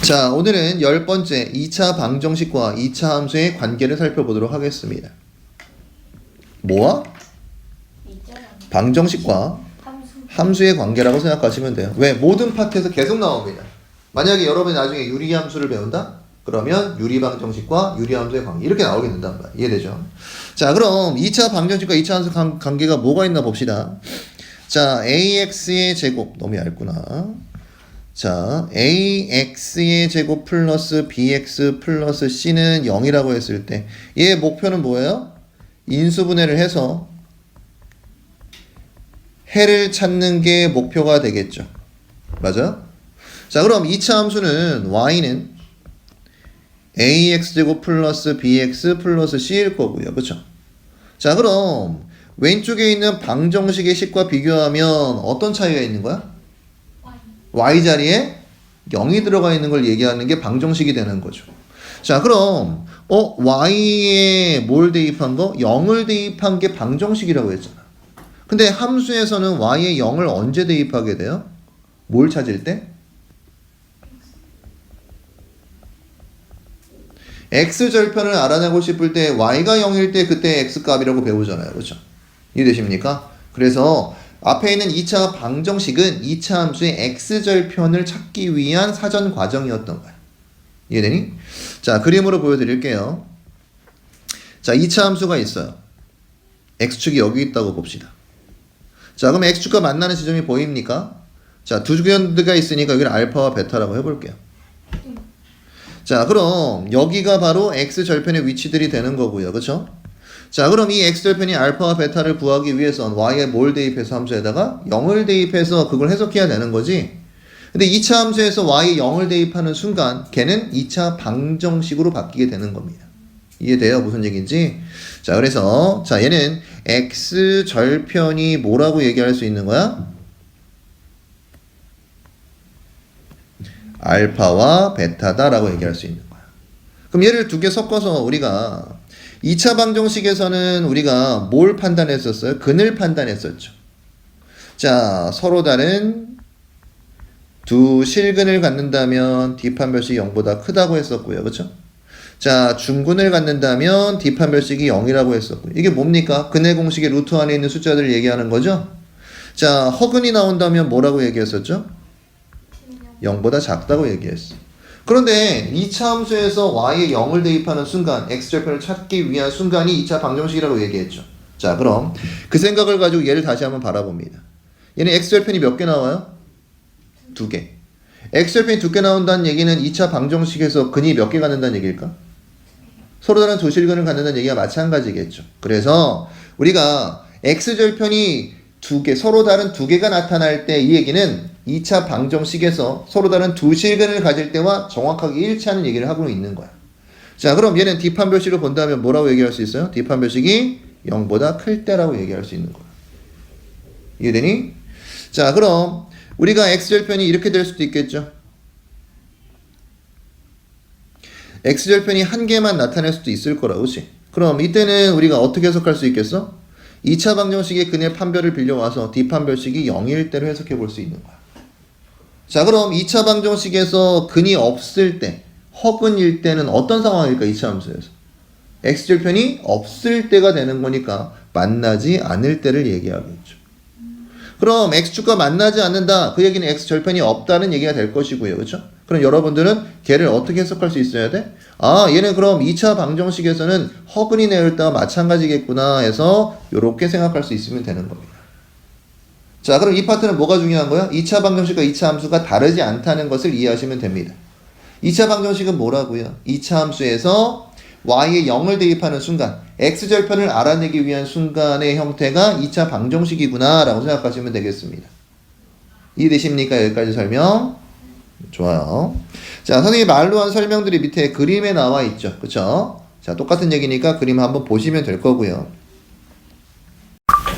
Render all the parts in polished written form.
자, 오늘은 10번째 2차 방정식과 2차 함수의 관계를 살펴보도록 하겠습니다. 뭐와? 방정식과 함수의 관계라고 생각하시면 돼요. 왜? 모든 파트에서 계속 나옵니다. 만약에 여러분이 나중에 유리함수를 배운다? 그러면 유리방정식과 유리함수의 관계 이렇게 나오게 된단 말이에요. 이해되죠? 자, 그럼 2차 방정식과 2차 함수 관계가 뭐가 있나 봅시다. 자, AX의 제곱 너무 얇구나. 자, AX의 제곱 플러스 BX 플러스 C는 0이라고 했을 때 얘의 목표는 뭐예요? 인수분해를 해서 해를 찾는 게 목표가 되겠죠. 맞아? 자, 그럼 2차 함수는 Y는 AX제곱 플러스 BX 플러스 C일 거고요. 그쵸? 자, 그럼 왼쪽에 있는 방정식의 식과 비교하면 어떤 차이가 있는 거야? Y 자리에 0이 들어가 있는 걸 얘기하는 게 방정식이 되는 거죠. 자, 그럼 Y에 뭘 대입한 거? 0을 대입한 게 방정식이라고 했잖아. 근데 함수에서는 Y에 0을 언제 대입하게 돼요? 뭘 찾을 때? X절편을 알아내고 싶을 때 Y가 0일 때 그때 X값이라고 배우잖아요. 그렇죠? 이해되십니까? 그래서 앞에 있는 2차 방정식은 2차 함수의 X절편을 찾기 위한 사전 과정이었던 거야. 이해되니? 자, 그림으로 보여드릴게요. 자, 2차 함수가 있어요. X축이 여기 있다고 봅시다. 자, 그럼 X축과 만나는 지점이 보입니까? 자, 두 개가 있으니까 여기를 알파와 베타라고 해볼게요. 자, 그럼 여기가 바로 X절편의 위치들이 되는 거고요. 그쵸? 자, 그럼 이 X절편이 알파와 베타를 구하기 위해선 Y에 뭘 대입해서 함수에다가 0을 대입해서 그걸 해석해야 되는 거지. 근데 2차 함수에서 Y에 0을 대입하는 순간 걔는 2차 방정식으로 바뀌게 되는 겁니다. 이해돼요? 무슨 얘기인지? 자, 그래서 자, 얘는 X절편이 뭐라고 얘기할 수 있는 거야? 알파와 베타다라고 얘기할 수 있는 거야. 그럼 얘를 두 개 섞어서 우리가 2차 방정식에서는 우리가 뭘 판단했었어요? 근을 판단했었죠. 자, 서로 다른 두 실근을 갖는다면 뒷판별식이 0보다 크다고 했었고요. 그렇죠? 자, 중근을 갖는다면 뒷판별식이 0이라고 했었고요. 이게 뭡니까? 근의 공식의 루트 안에 있는 숫자들을 얘기하는 거죠. 자, 허근이 나온다면 뭐라고 얘기했었죠? 0보다 작다고 얘기했어. 그런데 2차 함수에서 Y에 0을 대입하는 순간 X절편을 찾기 위한 순간이 2차 방정식이라고 얘기했죠. 자, 그럼 그 생각을 가지고 얘를 다시 한번 바라봅니다. 얘는 X절편이 몇 개 나와요? 2개. X절편이 2개 나온다는 얘기는 2차 방정식에서 근이 몇 개 갖는다는 얘기일까? 서로 다른 두 실근을 갖는다는 얘기가 마찬가지겠죠. 그래서 우리가 X절편이 2개, 서로 다른 2개가 나타날 때 이 얘기는 2차 방정식에서 서로 다른 두 실근을 가질 때와 정확하게 일치하는 얘기를 하고 있는 거야. 자, 그럼 얘는 뒷판별식으로 본다면 뭐라고 얘기할 수 있어요? 뒷판별식이 0보다 클 때라고 얘기할 수 있는 거야. 이해되니? 자, 그럼 우리가 X절편이 이렇게 될 수도 있겠죠. X절편이 한 개만 나타낼 수도 있을 거라, 그치? 그럼 이때는 우리가 어떻게 해석할 수 있겠어? 2차 방정식의 근의 판별을 빌려와서 뒷판별식이 0일 때로 해석해 볼 수 있는 거야. 자, 그럼 2차 방정식에서 근이 없을 때, 허근일 때는 어떤 상황일까? 2차 함수에서 X절편이 없을 때가 되는 거니까 만나지 않을 때를 얘기하겠죠. 그럼 X축과 만나지 않는다. 그 얘기는 X절편이 없다는 얘기가 될 것이고요. 그렇죠? 그럼 여러분들은 걔를 어떻게 해석할 수 있어야 돼? 아, 얘는 그럼 2차 방정식에서는 허근이 내을 때와 마찬가지겠구나 해서 이렇게 생각할 수 있으면 되는 겁니다. 자, 그럼 이 파트는 뭐가 중요한 거야? 2차 방정식과 2차 함수가 다르지 않다는 것을 이해하시면 됩니다. 2차 방정식은 뭐라고요? 2차 함수에서 Y에 0을 대입하는 순간 X절편을 알아내기 위한 순간의 형태가 2차 방정식이구나 라고 생각하시면 되겠습니다. 이해되십니까? 여기까지 설명? 좋아요. 자, 선생님이 말로 한 설명들이 밑에 그림에 나와 있죠. 그쵸? 자, 똑같은 얘기니까 그림 한번 보시면 될 거고요.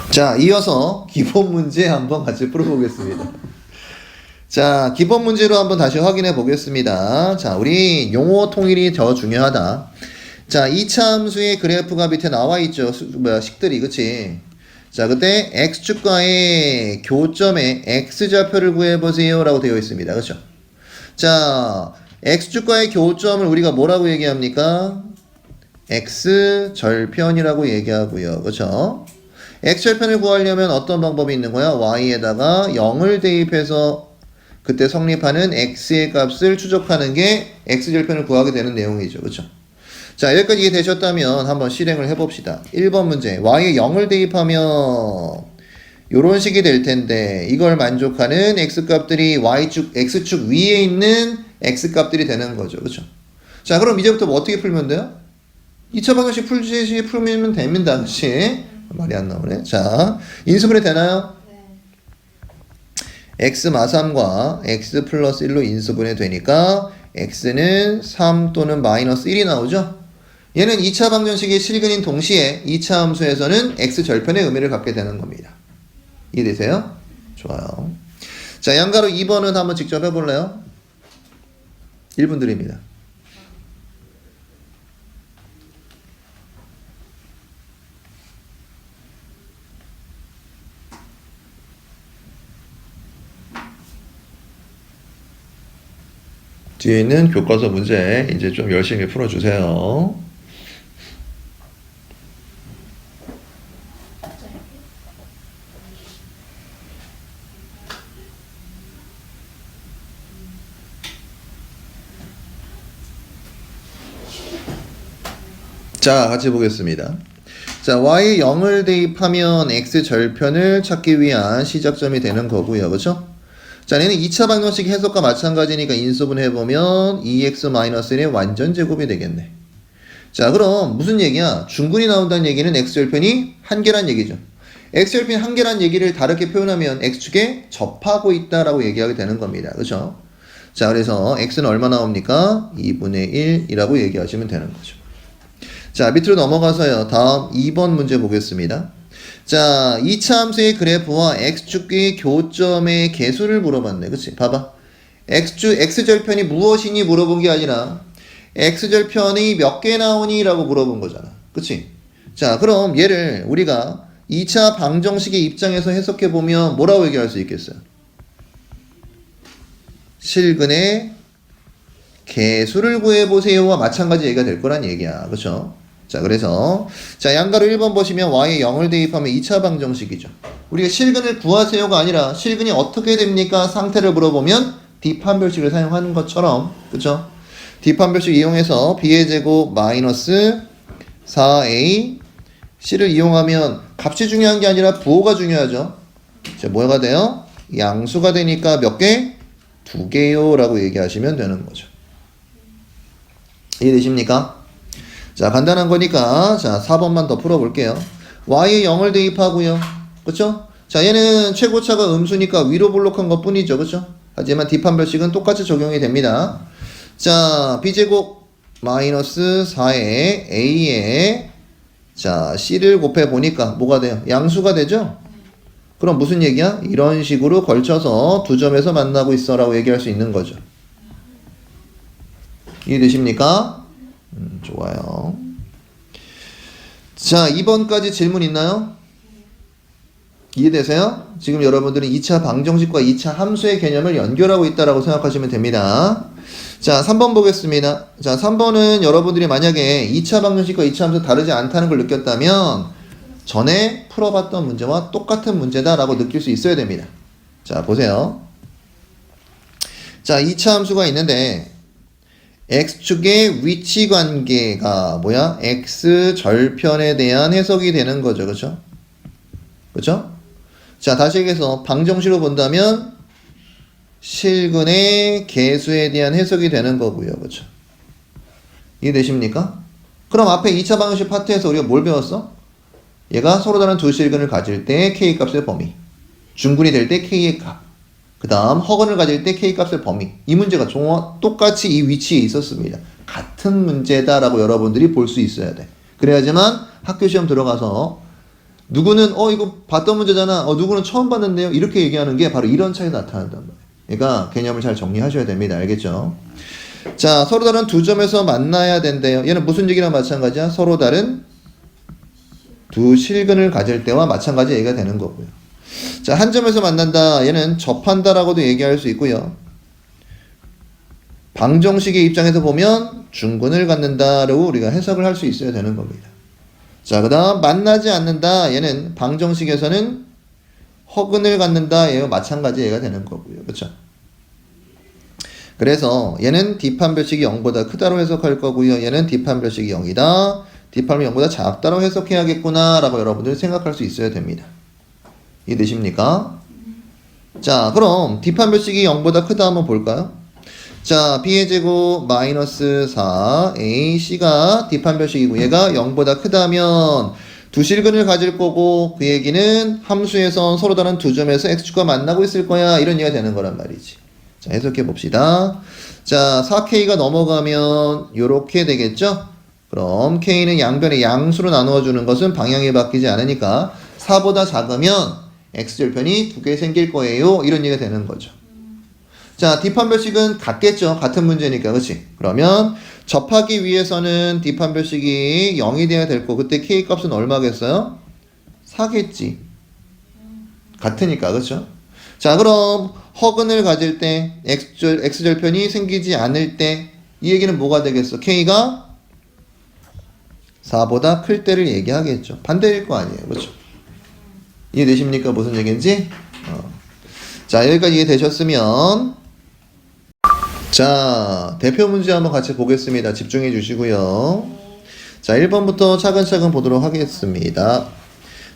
자, 이어서 기본 문제 한번 같이 풀어보겠습니다. 자, 기본 문제로 한번 다시 확인해 보겠습니다. 자, 우리 용어 통일이 더 중요하다. 자, 2차 함수의 그래프가 밑에 나와 있죠. 식들이, 그치? 자, 그때 x축과의 교점의 x좌표를 구해보세요 라고 되어 있습니다. 그렇죠? 자, x축과의 교점을 우리가 뭐라고 얘기합니까? x절편이라고 얘기하고요. 그렇죠? x절편을 구하려면 어떤 방법이 있는 거야? y에다가 0을 대입해서 그때 성립하는 x의 값을 추적하는 게 x절편을 구하게 되는 내용이죠. 그렇죠? 자, 여기까지 이해되셨다면 한번 실행을 해봅시다. 1번 문제. y에 0을 대입하면 요런 식이 될 텐데 이걸 만족하는 x값들이 x축 위에 있는 x값들이 되는 거죠. 그렇죠? 자, 그럼 이제부터 뭐 어떻게 풀면 돼요? 2차 방정식 풀듯이 풀면 됩니다. 그렇지? 말이 안 나오네. 자, 인수분해 되나요? x 마3과 x 플러스 1로 인수분해 되니까 x는 3 또는 마이너스 1이 나오죠? 얘는 2차 방정식의 실근인 동시에 2차 함수에서는 x절편의 의미를 갖게 되는 겁니다. 이해되세요? 좋아요. 자, 양가로 2번은 한번 직접 해볼래요? 1분 드립니다. 뒤에 있는 교과서 문제 이제 좀 열심히 풀어주세요. 자, 같이 보겠습니다. 자, y에 0을 대입하면 x절편을 찾기 위한 시작점이 되는 거고요. 그렇죠? 자, 얘는 2차 방정식 해석과 마찬가지니까 인수분해해보면 2x-1의 완전 제곱이 되겠네. 자, 그럼 무슨 얘기야? 중근이 나온다는 얘기는 x절편이 한 개란 얘기죠. x절편이 한 개란 얘기를 다르게 표현하면 x축에 접하고 있다라고 얘기하게 되는 겁니다. 그렇죠? 자, 그래서 x는 얼마 나옵니까? 2분의 1이라고 얘기하시면 되는 거죠. 자, 밑으로 넘어가서요. 다음 2번 문제 보겠습니다. 자, 2차 함수의 그래프와 x축의 교점의 개수를 물어봤네. 그치? 봐봐. x절편이 무엇이니 물어본 게 아니라 x절편이 몇 개 나오니? 라고 물어본 거잖아. 그치? 자, 그럼 얘를 우리가 2차 방정식의 입장에서 해석해보면 뭐라고 얘기할 수 있겠어요? 실근의 개수를 구해보세요와 마찬가지 얘기가 될 거란 얘기야. 그쵸? 자, 그래서 자, 양가로 1번 보시면 y에 0을 대입하면 2차 방정식이죠. 우리가 실근을 구하세요가 아니라 실근이 어떻게 됩니까? 상태를 물어보면 뒷판별식을 사용하는 것처럼, 그쵸? 뒷판별식 이용해서 b의 제곱 마이너스 4a c를 이용하면 값이 중요한 게 아니라 부호가 중요하죠. 자, 뭐가 돼요? 양수가 되니까 몇 개? 2개요 라고 얘기하시면 되는 거죠. 이해되십니까? 자, 간단한 거니까 자, 4번만 더 풀어볼게요. y에 0을 대입하고요. 그쵸? 자, 얘는 최고차가 음수니까 위로 볼록한 것 뿐이죠. 그쵸? 하지만 뒷판별식은 똑같이 적용이 됩니다. 자, b제곱 마이너스 4에 a에 자, c를 곱해 보니까 뭐가 돼요? 양수가 되죠? 그럼 무슨 얘기야? 이런 식으로 걸쳐서 두 점에서 만나고 있어 라고 얘기할 수 있는 거죠. 이해되십니까? 좋아요. 자, 2번까지 질문 있나요? 이해되세요? 지금 여러분들은 2차 방정식과 2차 함수의 개념을 연결하고 있다고 생각하시면 됩니다. 자, 3번 보겠습니다. 자, 3번은 여러분들이 만약에 2차 방정식과 2차 함수 다르지 않다는 걸 느꼈다면 전에 풀어봤던 문제와 똑같은 문제다라고 느낄 수 있어야 됩니다. 자, 보세요. 자, 2차 함수가 있는데 x축의 위치 관계가 뭐야? x절편에 대한 해석이 되는 거죠. 그쵸? 그쵸? 자, 다시 얘기해서 방정식으로 본다면 실근의 개수에 대한 해석이 되는 거고요. 그쵸? 이해되십니까? 그럼 앞에 2차 방정식 파트에서 우리가 뭘 배웠어? 얘가 서로 다른 두 실근을 가질 때 k값의 범위, 중근이 될 때 k의 값, 그 다음 허근을 가질 때 k값의 범위. 이 문제가 똑같이 이 위치에 있었습니다. 같은 문제다라고 여러분들이 볼 수 있어야 돼. 그래야지만 학교 시험 들어가서 누구는 이거 봤던 문제잖아. 누구는 처음 봤는데요. 이렇게 얘기하는 게 바로 이런 차이 나타난단 말이에요. 그러니까 개념을 잘 정리하셔야 됩니다. 알겠죠? 자, 서로 다른 두 점에서 만나야 된대요. 얘는 무슨 얘기랑 마찬가지야? 서로 다른 두 실근을 가질 때와 마찬가지 얘기가 되는 거고요. 자, 한 점에서 만난다. 얘는 접한다라고도 얘기할 수 있고요. 방정식의 입장에서 보면 중근을 갖는다라고 우리가 해석을 할 수 있어야 되는 겁니다. 자, 그 다음 만나지 않는다. 얘는 방정식에서는 허근을 갖는다. 얘와 마찬가지 얘가 되는 거고요. 그렇죠? 그래서 얘는 뒷판별식이 0보다 크다로 해석할 거고요. 얘는 뒷판별식이 0이다. 뒷판이 0보다 작다로 해석해야겠구나 라고 여러분들 생각할 수 있어야 됩니다. 이해되십니까? 자, 그럼 뒷판별식이 0보다 크다 한번 볼까요? 자, b의 제곱 마이너스 4 ac가 뒷판별식이고 얘가 0보다 크다면 두 실근을 가질 거고 그 얘기는 함수에선 서로 다른 두 점에서 x축과 만나고 있을 거야 이런 얘기가 되는 거란 말이지. 자, 해석해 봅시다. 자, 4k가 넘어가면 요렇게 되겠죠? 그럼 k는 양변의 양수로 나누어 주는 것은 방향이 바뀌지 않으니까 4보다 작으면 x절편이 두 개 생길 거예요 이런 얘기가 되는 거죠. 자, 뒷판별식은 같겠죠. 같은 문제니까. 그치? 그러면 접하기 위해서는 뒷판별식이 0이 돼야 될 거. 그때 k 값은 얼마겠어요? 4겠지. 같으니까. 그쵸? 자, 그럼 허근을 가질 때 x절편이 생기지 않을 때 이 얘기는 뭐가 되겠어? k가 4보다 클 때를 얘기하겠죠. 반대일 거 아니에요. 그쵸? 이해되십니까? 무슨 얘기인지? 자, 여기까지 이해되셨으면 자, 대표 문제 한번 같이 보겠습니다. 집중해 주시고요. 자, 1번부터 차근차근 보도록 하겠습니다.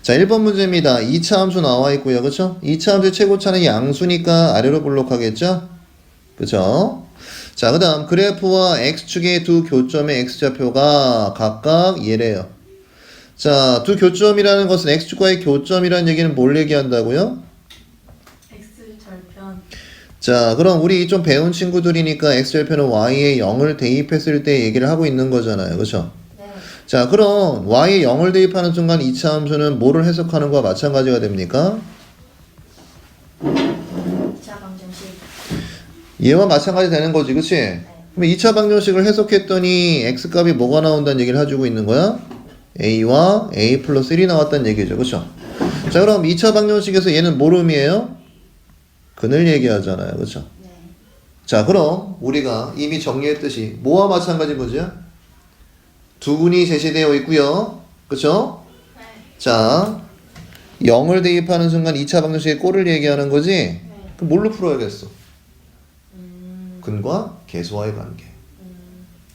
자, 1번 문제입니다. 2차 함수 나와 있고요. 그쵸? 2차 함수의 최고차는 양수니까 아래로 블록하겠죠? 그쵸? 자, 그 다음 그래프와 x축의 두 교점의 x좌표가 각각 얘래요. 자, 두 교점이라는 것은 x축과의 교점이라는 얘기는 뭘 얘기한다고요? 자, 그럼 우리 좀 배운 친구들이니까 x절편은 y에 0을 대입했을 때 얘기를 하고 있는 거잖아요. 그쵸? 네. 자, 그럼 y에 0을 대입하는 순간 2차 함수는 뭐를 해석하는 거와 마찬가지가 됩니까? 2차 방정식. 얘와 마찬가지 되는 거지. 그치? 네. 그럼 2차 방정식을 해석했더니 x값이 뭐가 나온다는 얘기를 해주고 있는 거야? a와 a 플러스 1이 나왔다는 얘기죠. 그쵸? 자, 그럼 2차 방정식에서 얘는 뭘 의미해요? 근을 얘기하잖아요. 그쵸? 네. 자, 그럼 우리가 이미 정리했듯이 뭐와 마찬가지 문제야? 두 근이 제시되어 있고요. 그쵸? 네. 자, 0을 대입하는 순간 2차 방정식의 꼴을 얘기하는 거지? 네. 그럼 뭘로 풀어야겠어? 근과 계수와의 관계.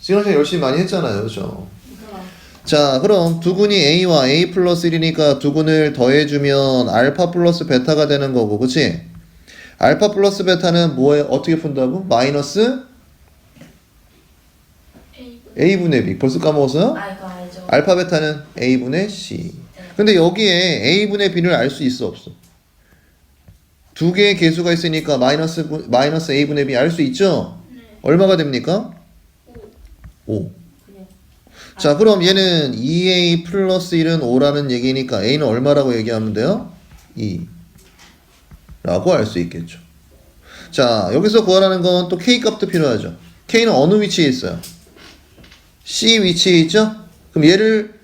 시간 시간 열심히 많이 했잖아요. 그쵸? 자, 그럼 두 근이 a와 a 플러스 1이니까 두 근을 더해주면 알파 플러스 베타가 되는 거고. 그치? 알파 플러스 베타는 뭐에 어떻게 푼다고? 마이너스 a분의 b. 벌써 까먹었어요? 알죠. 알파 베타는 a분의 c. 근데 여기에 a분의 b를 알 수 있어 없어? 두 개의 계수가 있으니까 마이너스 a분의 b 알 수 있죠? 네. 얼마가 됩니까? 5. 자, 그럼 얘는 2a 플러스 1은 5라는 얘기니까 a는 얼마라고 얘기하면 돼요? 2 라고 알 수 있겠죠. 자, 여기서 구하라는 건 또 k 값도 필요하죠. k는 어느 위치에 있어요? c 위치에 있죠? 그럼 얘를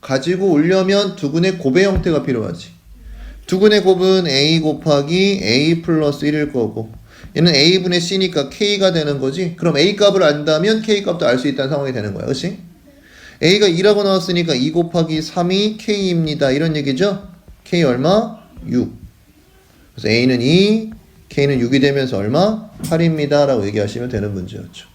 가지고 오려면 두근의 곱의 형태가 필요하지. 두근의 곱은 a 곱하기 a 플러스 1일 거고 얘는 a분의 c니까 k가 되는 거지. 그럼 a 값을 안다면 k 값도 알 수 있다는 상황이 되는 거야. 그치? a가 2라고 나왔으니까 2 곱하기 3이 k입니다. 이런 얘기죠? k 얼마? 6. 그래서 a는 2, k는 6이 되면서 얼마? 8입니다. 라고 얘기하시면 되는 문제였죠.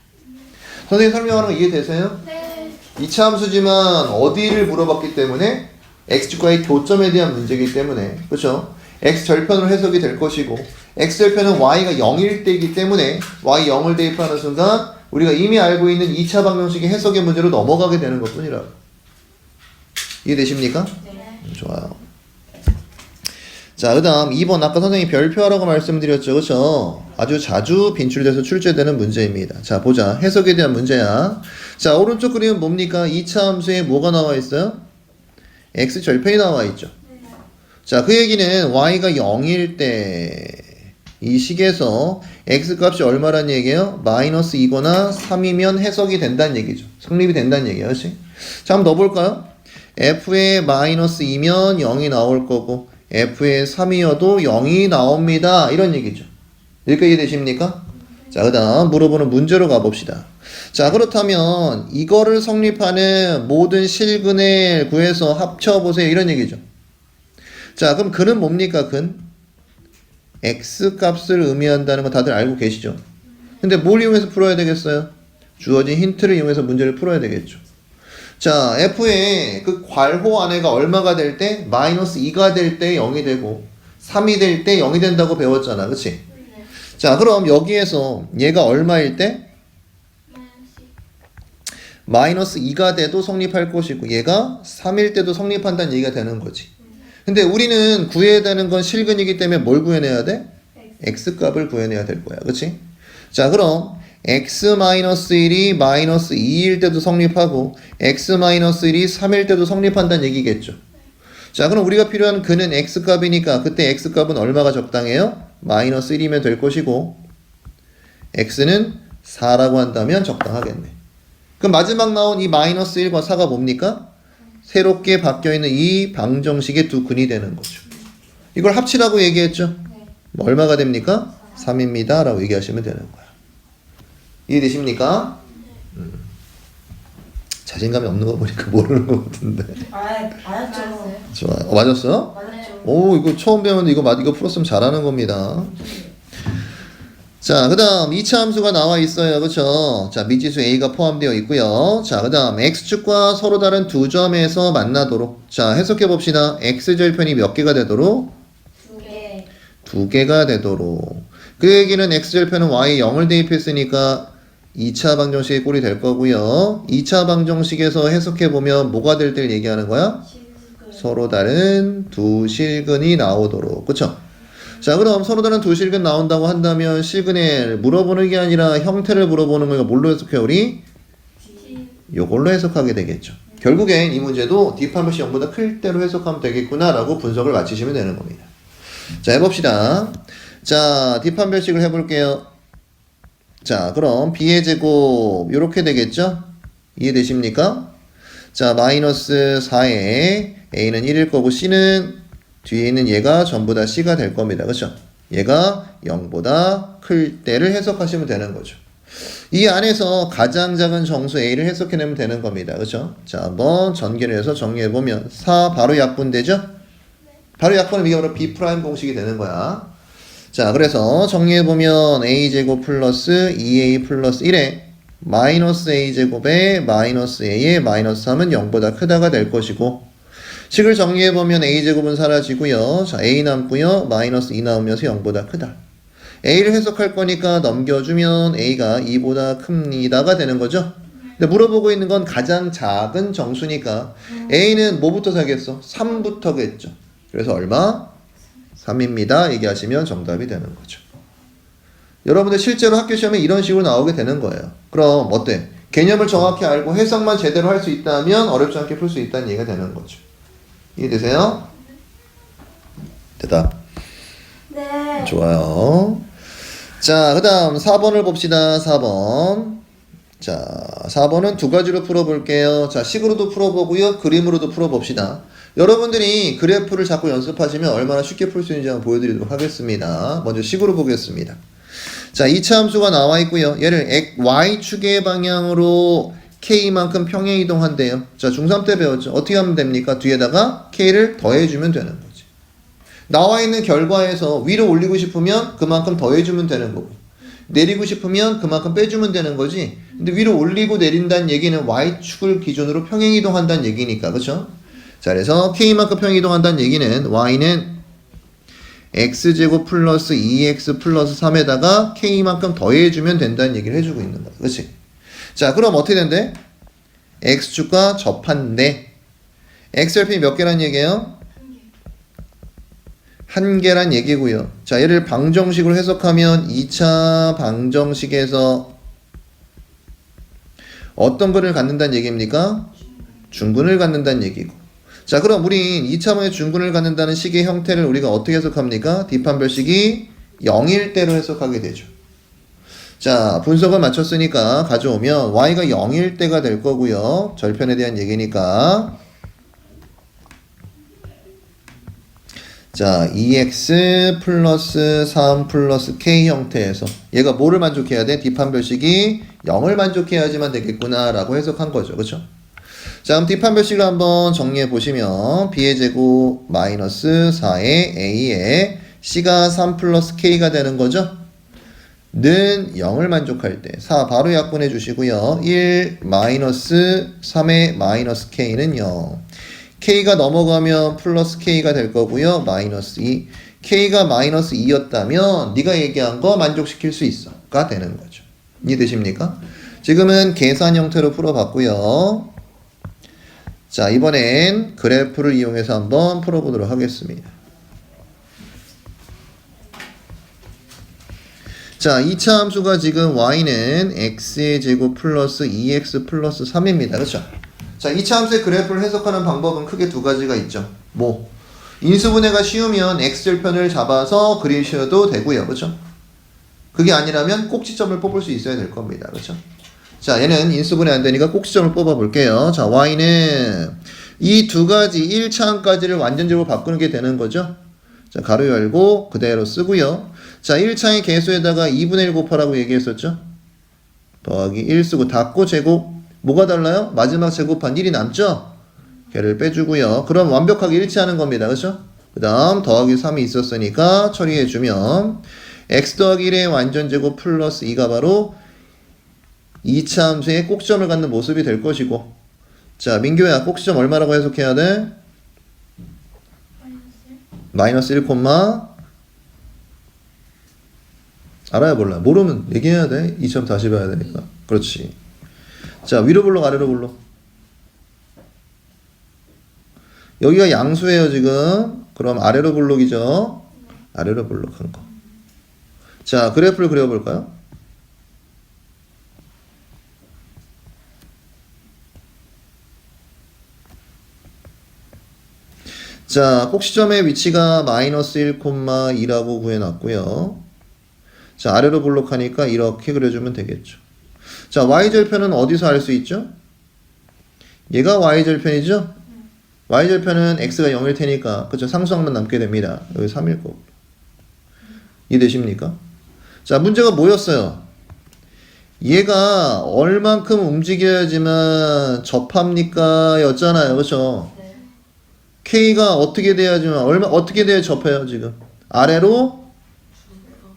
선생님 설명하는 거 이해되세요? 네. 2차 함수지만 어디를 물어봤기 때문에 x축과의 교점에 대한 문제이기 때문에 그렇죠? x절편으로 해석이 될 것이고 x절편은 y가 0일 때이기 때문에 y 0을 대입하는 순간 우리가 이미 알고 있는 2차 방정식의 해석의 문제로 넘어가게 되는 것뿐이라고. 이해되십니까? 네. 좋아요. 자, 그 다음 2번 아까 선생님이 별표하라고 말씀드렸죠. 그쵸? 아주 자주 빈출돼서 출제되는 문제입니다. 자, 보자. 해석에 대한 문제야. 자, 오른쪽 그림은 뭡니까? 2차 함수에 뭐가 나와 있어요? x절편이 나와 있죠. 자, 그 얘기는 y가 0일 때 이 식에서 x값이 얼마란 얘기예요? 마이너스 2거나 3이면 해석이 된다는 얘기죠. 성립이 된다는 얘기예요. 그치? 자, 한번 넣어볼까요? f에 마이너스 2면 0이 나올 거고 f에 3이어도 0이 나옵니다. 이런 얘기죠. 여기까지 이해되십니까? 자, 그 다음 물어보는 문제로 가봅시다. 자, 그렇다면 이거를 성립하는 모든 실근을 구해서 합쳐보세요. 이런 얘기죠. 자, 그럼 근은 뭡니까? 근? X값을 의미한다는 거 다들 알고 계시죠? 근데 뭘 이용해서 풀어야 되겠어요? 주어진 힌트를 이용해서 문제를 풀어야 되겠죠. 자, F의 그 괄호 안에가 얼마가 될 때? 마이너스 2가 될 때 0이 되고 3이 될 때 0이 된다고 배웠잖아. 그치? 네. 자, 그럼 여기에서 얘가 얼마일 때? 마이너스 2가 돼도 성립할 것이고 얘가 3일 때도 성립한다는 얘기가 되는 거지. 근데 우리는 구해야 되는 건 실근이기 때문에 뭘 구해내야 돼? X값을 구해내야 될 거야. 그치? 자, 그럼 X-1이 마이너스 2일 때도 성립하고 X-1이 3일 때도 성립한다는 얘기겠죠. 자, 그럼 우리가 필요한 근은 X값이니까 그때 X값은 얼마가 적당해요? 마이너스 1이면 될 것이고 X는 4라고 한다면 적당하겠네. 그럼 마지막 나온 이 마이너스 1과 4가 뭡니까? 새롭게 바뀌어있는 이 방정식의 두 근이 되는 거죠. 이걸 합치라고 얘기했죠? 뭐 얼마가 됩니까? 3입니다 라고 얘기하시면 되는 거야. 이해되십니까? 자신감이 없는 거 보니까 모르는 것 같은데. 맞았죠. 좋아. 맞았어? 맞았죠. 오, 이거 처음 배웠는데 이거 풀었으면 잘하는 겁니다. 자, 그 다음 2차 함수가 나와 있어요. 그쵸? 자, 미지수 A가 포함되어 있고요. 자, 그 다음 X축과 서로 다른 두 점에서 만나도록. 자, 해석해 봅시다. X절편이 몇 개가 되도록? 2개. 2개가 되도록. 그 얘기는 X절편은 Y에 0을 대입했으니까 2차 방정식의 꼴이 될 거고요. 2차 방정식에서 해석해 보면 뭐가 될 때를 얘기하는 거야? 서로 다른 두 실근이 나오도록. 그쵸? 자, 그럼 서로 다른 두 실근 나온다고 한다면 실근을 물어보는 게 아니라 형태를 물어보는 거니까 뭘로 해석해 우리? 요걸로 해석하게 되겠죠. 결국엔 이 문제도 뒷판면시 0보다 클 때로 해석하면 되겠구나 라고 분석을 마치시면 되는 겁니다. 자, 해봅시다. 자, 뒷판별식을 해볼게요. 자, 그럼 B의 제곱 요렇게 되겠죠? 이해되십니까? 자, 마이너스 4에 A는 1일 거고 C는 뒤에 있는 얘가 전부 다 C가 될 겁니다. 그렇죠? 얘가 0보다 클 때를 해석하시면 되는 거죠. 이 안에서 가장 작은 정수 A를 해석해내면 되는 겁니다. 그렇죠? 자, 한번 전개를 해서 정리해보면 4 바로 약분되죠? 바로 약분은 이게 바로 B' 공식이 되는 거야. 자, 그래서 정리해보면 A제곱 플러스 2A 플러스 1에 마이너스 A제곱에 마이너스 A에 마이너스 3은 0보다 크다가 될 것이고 식을 정리해보면 A제곱은 사라지고요. 자, A 남고요. 마이너스 2 나오면서 0보다 크다. A를 해석할 거니까 넘겨주면 A가 2보다 큽니다가 되는 거죠. 근데 물어보고 있는 건 가장 작은 정수니까 A는 뭐부터 사겠어? 3부터겠죠. 그래서 얼마? 3입니다. 얘기하시면 정답이 되는 거죠. 여러분들 실제로 학교 시험에 이런 식으로 나오게 되는 거예요. 그럼 어때? 개념을 정확히 알고 해석만 제대로 할 수 있다면 어렵지 않게 풀 수 있다는 얘기가 되는 거죠. 이해되세요? 대답. 네. 좋아요. 자, 그 다음 4번을 봅시다. 4번. 자, 4번은 두 가지로 풀어볼게요. 자, 식으로도 풀어보고요. 그림으로도 풀어봅시다. 여러분들이 그래프를 자꾸 연습하시면 얼마나 쉽게 풀 수 있는지 한번 보여드리도록 하겠습니다. 먼저 식으로 보겠습니다. 자, 2차 함수가 나와 있고요. 얘를 Y축의 방향으로 K만큼 평행 이동한대요. 자, 중3 때 배웠죠. 어떻게 하면 됩니까? 뒤에다가 K를 더해주면 되는 거지. 나와 있는 결과에서 위로 올리고 싶으면 그만큼 더해주면 되는 거고 내리고 싶으면 그만큼 빼주면 되는 거지. 근데 위로 올리고 내린다는 얘기는 Y축을 기준으로 평행 이동한다는 얘기니까. 그렇죠? 자, 그래서 K만큼 평행 이동한다는 얘기는 Y는 X제곱 플러스 2X 플러스 3에다가 K만큼 더해주면 된다는 얘기를 해주고 있는 거야. 그렇지? 자, 그럼 어떻게 된대? X축과 접한데 X절편이 몇 개란 얘기예요? 한 개란 얘기고요. 자, 얘를 방정식으로 해석하면 2차 방정식에서 어떤 근을 갖는다는 얘기입니까? 중근을 갖는다는 얘기고. 자, 그럼 우린 2차 방의 중근을 갖는다는 식의 형태를 우리가 어떻게 해석합니까? 뒷판별식이 0일 때로 해석하게 되죠. 자, 분석을 마쳤으니까 가져오면 y가 0일 때가 될 거고요. 절편에 대한 얘기니까. 자, 2x 플러스 3 플러스 k 형태에서 얘가 뭐를 만족해야 돼? 뒷판별식이 0을 만족해야지만 되겠구나 라고 해석한 거죠. 그쵸? 자, 그럼 뒷판별식을 한번 정리해 보시면 b의 제곱 마이너스 4의 a에 c가 3 플러스 k가 되는 거죠. 는 0을 만족할 때 4 바로 약분해 주시고요. 1 마이너스 3의 마이너스 k는 0. k가 넘어가면 플러스 k가 될 거고요. 마이너스 2. k가 마이너스 2였다면 네가 얘기한 거 만족시킬 수 있어가 되는 거죠. 이해되십니까? 지금은 계산 형태로 풀어봤고요. 자, 이번엔 그래프를 이용해서 한번 풀어보도록 하겠습니다. 자, 2차 함수가 지금 y는 x의 제곱 플러스 2x 플러스 3입니다. 그렇죠? 자, 2차 함수의 그래프를 해석하는 방법은 크게 두 가지가 있죠. 뭐? 인수분해가 쉬우면 x절편을 잡아서 그리셔도 되고요. 그렇죠? 그게 아니라면 꼭지점을 뽑을 수 있어야 될 겁니다. 그렇죠? 자, 얘는 인수분해 안 되니까 꼭지점을 뽑아 볼게요. 자, y는 이 두 가지 1차항까지를 완전적으로 바꾸는 게 되는 거죠. 자, 가로 열고 그대로 쓰고요. 자, 1차의 개수에다가 2분의 1 곱하라고 얘기했었죠. 더하기 1 쓰고 닫고 제곱. 뭐가 달라요? 마지막 제곱한 1이 남죠? 걔를 빼주고요. 그럼 완벽하게 일치하는 겁니다. 그렇죠? 그 다음 더하기 3이 있었으니까 처리해주면 x 더하기 1의 완전 제곱 플러스 2가 바로 2차 함수의 꼭지점을 갖는 모습이 될 것이고. 자, 민규야, 꼭지점 얼마라고 해석해야 돼? 마이너스 1, 알아야 몰라. 모르면 얘기해야 돼. 2점 다시 봐야 되니까. 그렇지. 자, 위로 블록 아래로 블록. 여기가 양수예요 지금. 그럼 아래로 블록이죠. 아래로 블록한 거. 자, 그래프를 그려볼까요? 자, 꼭지점의 위치가 마이너스 1, 2라고 구해놨고요. 자, 아래로 블록하니까 이렇게 그려주면 되겠죠. 자, y절편은 어디서 알 수 있죠? 얘가 y절편이죠? y절편은 x가 0일 테니까, 그쵸? 상수항만 남게 됩니다. 여기 3일 거고. 이해되십니까? 자, 문제가 뭐였어요? 얘가 얼만큼 움직여야지만 접합니까? 였잖아요. 그쵸? 네. k가 어떻게 돼야지만, 어떻게 돼야 접해요, 지금? 아래로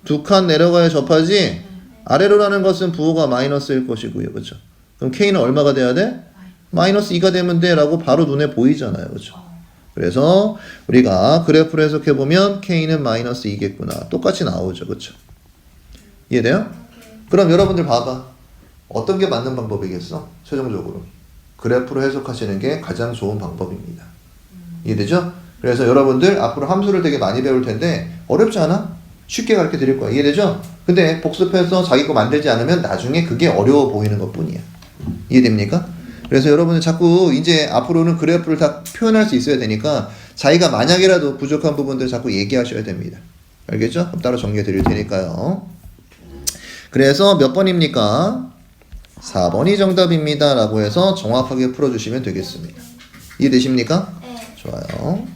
두 칸 내려가야 접하지? 아래로라는 것은 부호가 마이너스일 것이고요. 그렇죠? 그럼 k는 얼마가 돼야 돼? 마이너스 2가 되면 돼 라고 바로 눈에 보이잖아요. 그렇죠? 그래서 우리가 그래프를 해석해 보면 k는 마이너스 2겠구나. 똑같이 나오죠. 그렇죠? 이해돼요? 그럼 여러분들 봐봐. 어떤 게 맞는 방법이겠어? 최종적으로. 그래프로 해석하시는 게 가장 좋은 방법입니다. 이해되죠? 그래서 여러분들 앞으로 함수를 되게 많이 배울 텐데 어렵지 않아? 쉽게 가르쳐 드릴 거야. 이해되죠? 근데 복습해서 자기 거 만들지 않으면 나중에 그게 어려워 보이는 것 뿐이야. 이해됩니까? 그래서 여러분은 자꾸 이제 앞으로는 그래프를 다 표현할 수 있어야 되니까 자기가 만약이라도 부족한 부분들 자꾸 얘기하셔야 됩니다. 알겠죠? 그럼 따로 정리해 드릴 테니까요. 그래서 몇 번입니까? 4번이 정답입니다 라고 해서 정확하게 풀어주시면 되겠습니다. 이해되십니까? 네. 좋아요.